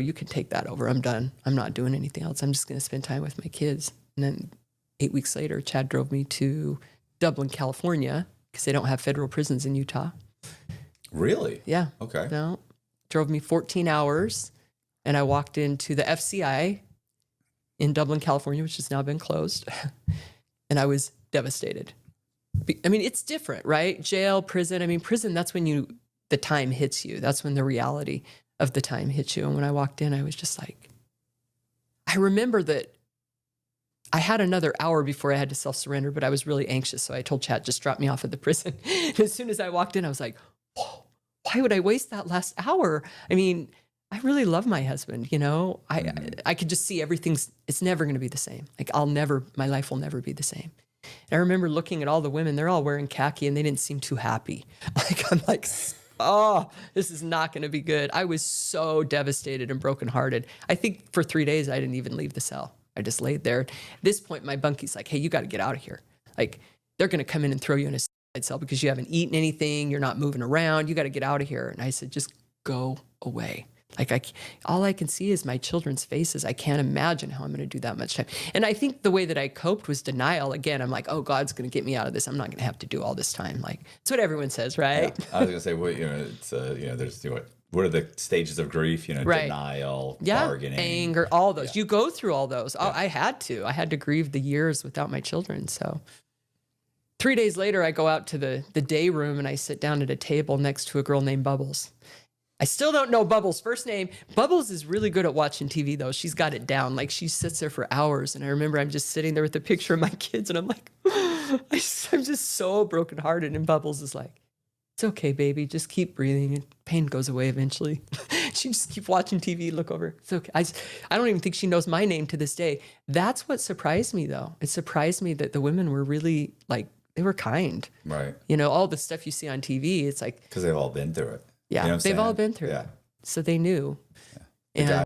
you can take that over. I'm done. I'm not doing anything else. I'm just going to spend time with my kids. And then 8 weeks later, Chad drove me to Dublin, California, because they don't have federal prisons in Utah. Really? Yeah. Okay. No. Drove me 14 hours, and I walked into the FCI in Dublin, California, which has now been closed. And I was devastated. I mean, it's different, right? Jail, prison. I mean, prison, that's when the time hits you. That's when the reality of the time hits you. And when I walked in, I was just like, I remember that I had another hour before I had to self-surrender, but I was really anxious. So I told Chad, just drop me off at the prison. And as soon as I walked in, I was like, whoa, why would I waste that last hour? I mean, I really love my husband, you know? I could just see it's never going to be the same. Like my life will never be the same. And I remember looking at all the women, they're all wearing khaki and they didn't seem too happy. I'm like, oh, this is not going to be good. I was so devastated and brokenhearted. I think for 3 days, I didn't even leave the cell. I just laid there. At this point, my bunkie's like, hey, you got to get out of here. Like, they're going to come in and throw you in a suicide cell because you haven't eaten anything. You're not moving around. You got to get out of here. And I said, just go away. Like all I can see is my children's faces. I can't imagine how I'm going to do that much time. And I think the way that I coped was denial. Again, I'm like, oh, God's going to get me out of this. I'm not going to have to do all this time. Like, it's what everyone says, right? Yeah. I was going to say, well, it's, there's, what are the stages of grief? Right. Denial, Yeah, bargaining, anger, all those. Yeah. You go through all those. Yeah. I had to grieve the years without my children. So 3 days later, I go out to the day room and I sit down at a table next to a girl named Bubbles. I still don't know Bubbles' first name. Bubbles is really good at watching TV, though. She's got it down. Like, she sits there for hours. And I remember I'm just sitting there with a picture of my kids, and I'm like, I'm just so brokenhearted. And Bubbles is like, it's okay, baby. Just keep breathing. And pain goes away eventually. She just keep watching TV, look over. It's okay. I don't even think she knows my name to this day. That's what surprised me, though. It surprised me that the women were really, like, they were kind. Right. All the stuff you see on TV, it's like. Because they've all been through it. Yeah, they've all been through it. So they knew. Yeah.